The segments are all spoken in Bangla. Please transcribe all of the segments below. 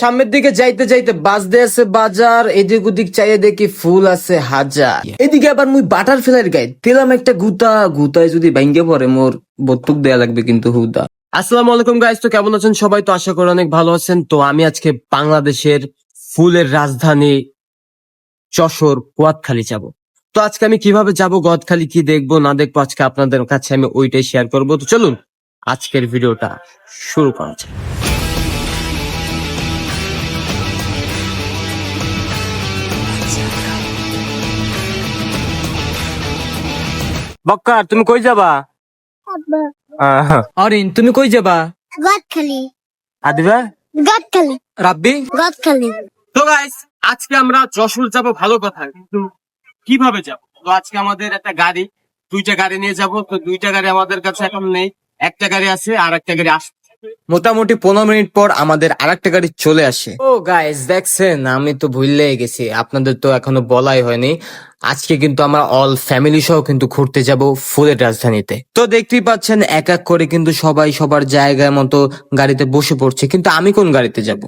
সামনের দিকে যাইতে যাইতে বাস দিয়ে আছে বাজার, এদিক ওদিক চাইয়ে দেখি ফুল আছে হাজার। এদিকে আবার মুই বাটারফ্লাইয়ের গায়ে দিলাম একটা গুতায় যদি ভাঙ্গে পড়ে মোর বত্তুক দেয়া লাগবে কিন্তু হুদা। আসসালামু আলাইকুম গাইস, তো কেমন আছেন সবাই? তো আশা করি অনেক ভালো আছেন। তো আমি আজকে বাংলাদেশের ফুলের রাজধানী যশোর গোয়াতখালী যাব। তো আজকে আমি কিভাবে যাব, গোয়াতখালী কি দেখবো না দেখবো, আজকে আপনাদের কাছে আমি ওইটাই শেয়ার করবো। তো চলুন আজকের ভিডিওটা শুরু করা যাক। বক্কার, তুমি কই যাবা? অরিন, তুমি কই যাবা? গোয়াতখালী। আদিবা? গোয়াতখালী। রাব্বি? গোয়াতখালী। তো গাইস, আজকে আমরা যশোর যাব, ভালো কথা, কিন্তু কিভাবে যাব? তো আজকে আমাদের একটা গাড়ি, দুইটা গাড়ি নিয়ে যাব। তো দুইটা গাড়ি আমাদের কাছে এখন নেই, একটা গাড়ি আছে আর একটা গাড়ি আসছে। মোটামুটি 15 মিনিট পর আমাদের আরেকটা গাড়ি চলে আসে। ও গাইস, দেখছেন আমি তো ভুললে গেছি, আপনাদের তো এখনো বলাই হয়নি। আজকে কিন্তু আমরা অল ফ্যামিলি সহ কিন্তু ঘুরতে যাব ফুলের রাজধানীতে। তো দেখতেই পাচ্ছেন এক এক করে কিন্তু সবাই সবার জায়গায় মতো গাড়িতে বসে পড়ছে, কিন্তু আমি কোন গাড়িতে যাব?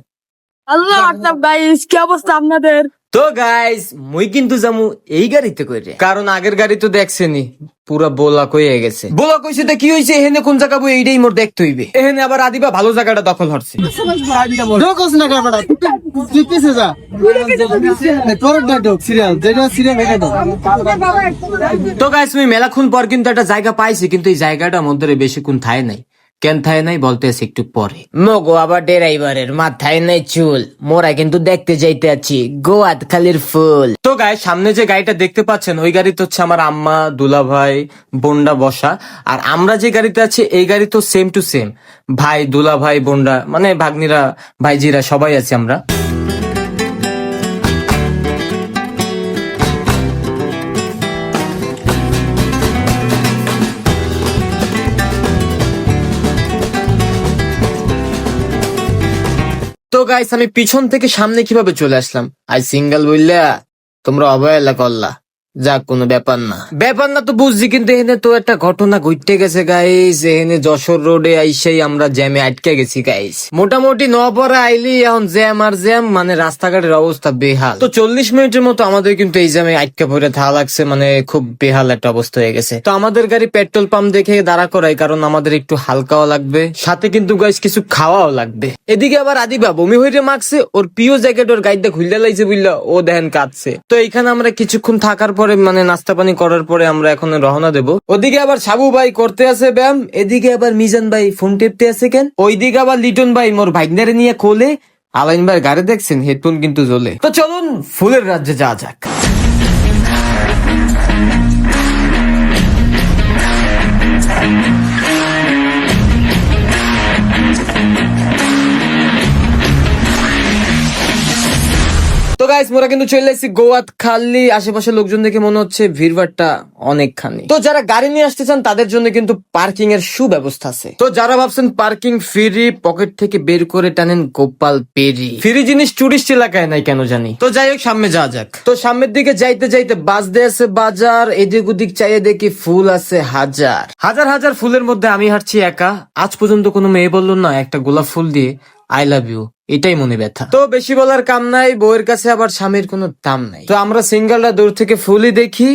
আল্লাহ হোয়াটসঅ্যাপ গাইস, কি অবস্থা আপনাদের? তো গাইস, মুই কিন্তু যামু এই গাড়িতে কইরে, কারণ আগের গাড়ি তো দেখছেনি পুরা বোলা কইয়ে গেছে। বোলা কইছে তো কি হইছে, এখানে কোন জায়গা বই এইটাই মোর দেখতে হইবে। এখানে আবার আদিবা ভালো জায়গাটা দখল হচ্ছে। তো গাইস, মুই মেলাক্ষণ পর কিন্তু একটা জায়গা পাইছি, কিন্তু এই জায়গাটার মধ্যে বেশিক্ষণ থায় নাই। কেন থায় নাই বলতে আছে একটু পরে। মগো আবার ড্রাইভারের মাথায় নাই চুল, মোরা কিন্তু দেখতে যাইতে আছি গোয়াতখালীর ফুল। তো গাইস, সামনে যে গাড়িটা দেখতে পাচ্ছেন ওই গাড়িতে হচ্ছে আমার আম্মা, দুলাভাই, বোনডা বসা। আর আমরা যে গাড়িতে আছি এই গাড়ি তো সেম টু সেম, ভাই, দুলাভাই, বোনডা মানে ভাগ্নিরা, ভাইজিরা সবাই আছি আমরা। তো গাইস, আমি পিছন থেকে সামনে কিভাবে চলে আসলাম? আই সিঙ্গেল বললা তোমরা অবহেলা করলা, যাক কোনো ব্যাপার না তো বুঝছি, কিন্তু এখানে তো একটা ঘটনা ঘটতে গেছে গাইস। এখানে যশোর রোডে আইসাই আমরা জ্যামে আটকে গেছি গাইস। মোটামুটি নপরা আইলি এখন জ্যাম আর জ্যাম, মানে রাস্তাঘাটের অবস্থা বেহাল। তো 40 মিনিটের মতো আমাদের কিন্তু এই জ্যামে আটকে পড়ে থাকা লাগছে, মানে খুব বেহাল একটা অবস্থা হয়ে গেছে। তো আমাদের গাড়ি পেট্রোল পাম্প দেখে দাঁড়া করাই, কারণ আমাদের একটু হালকাও লাগবে, সাথে কিন্তু গাইস কিছু খাওয়াও লাগবে। এদিকে আবার আদিবা বমি হইরে মাখছে, ওর প্রিয় জ্যাকেট ওর গাইডটা খুললে লাইছে বুঝলা, ও দেখেন কাঁদছে। তো এইখানে আমরা কিছুক্ষণ থাকার পরে মানে নাস্তা পানি করার পরে আমরা এখন রওনা দেব। ওদিকে আবার সাবু ভাই করতে আছে ব্যায়াম, এদিকে আবার মিজান ভাই ফোন টেপতে আছে কেন, ওইদিকে আবার লিটন ভাই মোর ভাইগনারে নিয়ে কোলে। আলাইন ভাই গাড়ি দেখছেন, হেডফোন কিন্তু জ্বলে। তো চলুন ফুলের রাজ্যে যাওয়া যাক। তো গাইস, মোরা কিন্তু চলে এসেছি গোয়াতখালী। আশেপাশে লোকজন দেখে মনে হচ্ছে ভিড়ভাড়টা অনেকখানি। তো যারা গাড়ি নিয়ে আসতে চান তাদের জন্য কিন্তু পার্কিং এর সুব্যবস্থা আছে। তো যারা ভাবছেন পার্কিং ফ্রি, পকেট থেকে বের করে টানেন গোপাল পেরি। ফ্রি জিনিস টুরিস্ট এলাকায় নাই কেন জানি। তো যাই হোক, সামনে যাওয়া যাক। তো সামনের দিকে যাইতে যাইতে বাস দিয়ে আছে বাজার, এদিক ওদিক চাইয়ে দেখি ফুল আছে হাজার হাজার হাজার। ফুলের মধ্যে আমি হাঁটছি একা। আজ পর্যন্ত কোনো মেয়ে বললো না একটা গোলাপ ফুল দিয়ে আই লাভ ইউ, এটাই মনে ব্যথা। তো বেশি বলার কাম নাই, বউয়ের কাছে আবার স্বামীর কোনো দাম নাই। তো আমরা সিঙ্গেলরা দূর থেকে ফুলই দেখি,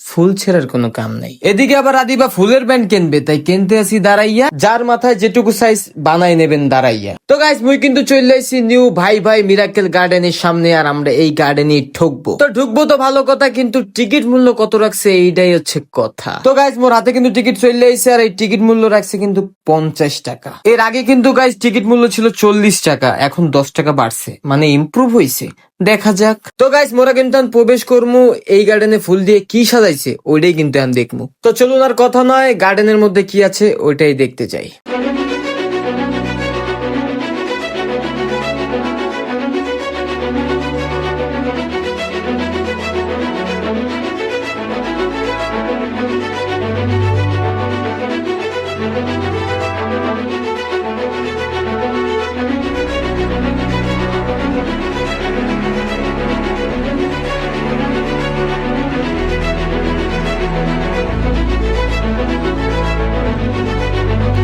ফুল ছেড়ার কোনো কাম নাই। এদিকে আবার আদিবা ফুলের ব্যান্ড কিনবে, তাই কিনতে আসি দাঁড়াইয়া, যার মাথায় যেটুকু সাইজ বানাই নেবেন দাঁড়াইয়া। তো গাইস, মুই কিন্তু চলে আসছি নিউ ভাই ভাই মিরাকেল গার্ডেনের সামনে, আর আমরা এই গার্ডেনে ঢুকবো। তো ঢুকবো তো ভালো কথা, কিন্তু টিকিট মূল্য কত রাখছে এইটাই হচ্ছে কথা। তো গাইস, মোর হাতে কিন্তু টিকিট চলে আইছে, আর এই টিকিট মূল্য রাখছে কিন্তু 50 টাকা। এর আগে কিন্তু গাইস টিকিট মূল্য ছিল 40 টাকা, এখন 10 টাকা বাড়ছে, মানে ইমপ্রুভ হয়েছে। দেখা যাক। তো গাইস, মোরা কিন্তু প্রবেশ করবো এই গার্ডেনে, ফুল দিয়ে কি সাজাইছে ওইটাই কিন্তু আমি দেখবো। তো চলুন আর কথা নয়, গার্ডেনের মধ্যে কি আছে ওইটাই দেখতে যাই।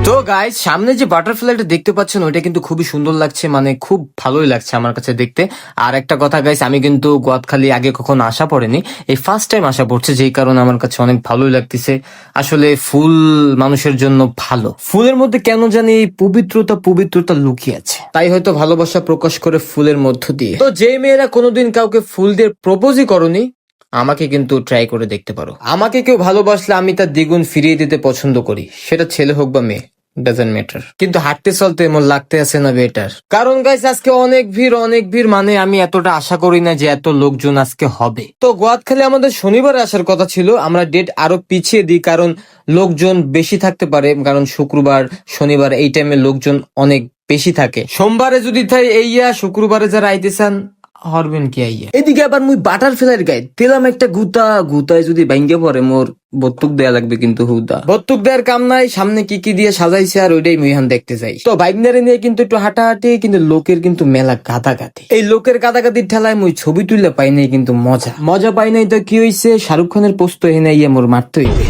তো গাইস সামনে যে বাটারফ্লাইটা দেখতে পাচ্ছেন ওইটা কিন্তু খুবই সুন্দর লাগছে, মানে খুব ভালোই লাগছে আমার কাছে দেখতে। আর একটা কথা গাইস, আমি কিন্তু গোয়াতখালী আগে কখনো আসা পড়েনি, এই ফার্স্ট টাইম আসা পড়ছে, যেই কারণে আমার কাছে অনেক ভালোই লাগতেছে। আসলে ফুল মানুষের জন্য ভালো, ফুলের মধ্যে কেন জানি এই পবিত্রতা লুকিয়ে আছে, তাই হয়তো ভালোবাসা প্রকাশ করে ফুলের মধ্য দিয়ে। তো যে মেয়েরা কোনোদিন কাউকে ফুল দিয়ে প্রপোজই করনি, আমাকে কিন্তু ট্রাই করে দেখতে পারো। আমাকে কেউ ভালোবাসলে আমি তার দ্বিগুণ ফিরিয়ে দিতে পছন্দ করি, সেটা ছেলে হোক বা মেয়ে, ডাজন্ট ম্যাটার। কিন্তু হাঁটতে চলতে এমন লাগতে আছে না বেটার। কারণ গাইস আজকে অনেক ভিড়, মানে আমি এতটা আশা করি না যে এত লোকজন আজকে হবে। তো গোয়াতখালী আমাদের শনিবারে আসার কথা ছিল, আমরা ডেট আরো পিছিয়ে দিই, কারণ লোকজন বেশি থাকতে পারে, কারণ শুক্রবার শনিবার এই টাইমে লোকজন অনেক বেশি থাকে। সোমবারে যদি তাই এইয়া, শুক্রবারে যারা আইতেছেন হরবেন কি আইয়া। এদিকে আবার মুই বাটারফ্লাইয়ের গায়ে দিলাম একটা গুতায় যদি ভাঙ্গে পড়ে মোর বত্তুক দেয়া লাগবে, কিন্তু হুদা বত্তুক দেওয়ার কাম নাই। সামনে কি কি দিয়ে সাজাইছে আর ওইটাই মুইহান দেখতে যাই। তো বাইকনারে নিয়ে কিন্তু একটু হাঁটাহাঁটি, কিন্তু লোকের কিন্তু মেলা গাদাগাদি। এই লোকের গাদাগাদির ঠেলায় মুই ছবি তুললে পাই নাই, কিন্তু মজা পাই নাই। তো কি হইছে, শাহরুখ খানের পোস্ত এনে ইয়ে মোর মারতে হইবে।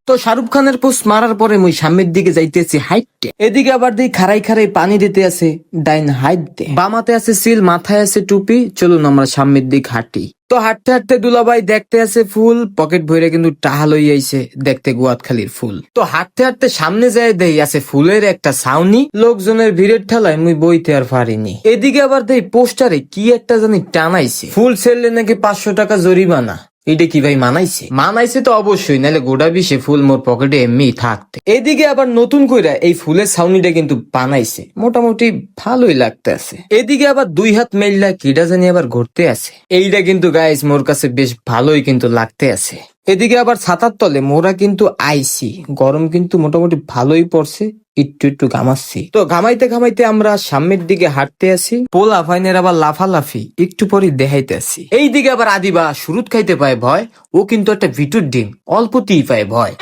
তো শাহরুখ খানের পোস্ট মারার পরে মুই সামনের দিকে যাইতেছি হাইটে, এদিকে আবার দিই খাড়াই পানি দিতে আছে ডাইন হাইট দে, বামাতে আছে সিল, মাথায় আছে টুপি। চলুন আমরা সামনের দিক হাঁটি। তো হাঁটতে দুলাভাই দেখতে আছে ফুল, পকেট ভরে কিন্তু টাহা লই আইছে দেখতে গোয়াতখালীর ফুল। তো হাঁটতে সামনে যায় দেই আছে ফুলের একটা ছাউনি, লোকজনের ভিড়ের ঠেলায় মুই বইতে আর পারিনি। এদিকে আবার দেই পোস্টারে কি একটা জানি টানাইছে, ফুল ছেড়লে নাকি 500 টাকা জরিমানা। এটা কি ভাই মানাইছে তো অবশ্যই, নাহলে গোটা বিশে ফুল মোর পকেটে এমনি থাকতে। এদিকে আবার নতুন কইরা এই ফুলের ছাউনিটা কিন্তু বানাইছে, মোটামুটি ভালোই লাগতে আছে। এদিকে আবার 2 হাত মেললা কিডা জানি আবার ঘুরতে আছে, এইটা কিন্তু গাইস মোর কাছে বেশ ভালোই কিন্তু লাগতে আছে। এদিকে আবার ছাতার তলে মোরা কিন্তু আইছি, গরম কিন্তু মোটামুটি ভালোই পড়ছে, একটু ঘামাচ্ছি। তো ঘামাইতে আমরা সামনের দিকে হাঁটতে আসি, পোলা ফাইনের আবার লাফালাফি একটু পরে দেখাইতে আসি। এইদিকে আবার আদিবা শুরুত খাইতে পায় ভয়, ও কিন্তু একটা ভিটুর ডিম অল্পতেই পায় ভয়।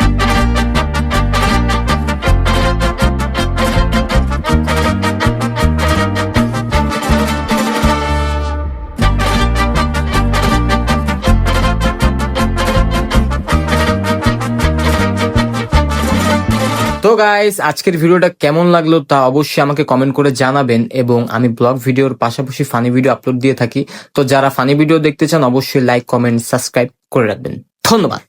তো গাইস আজকের ভিডিওটা কেমন লাগলো তা অবশ্যই আমাকে কমেন্ট করে জানাবেন, এবং আমি ব্লগ ভিডিওর পাশাপাশি ফানি ভিডিও আপলোড দিয়ে থাকি। তো যারা ফানি ভিডিও দেখতে চান অবশ্যই লাইক, কমেন্ট, সাবস্ক্রাইব করে রাখবেন। ধন্যবাদ।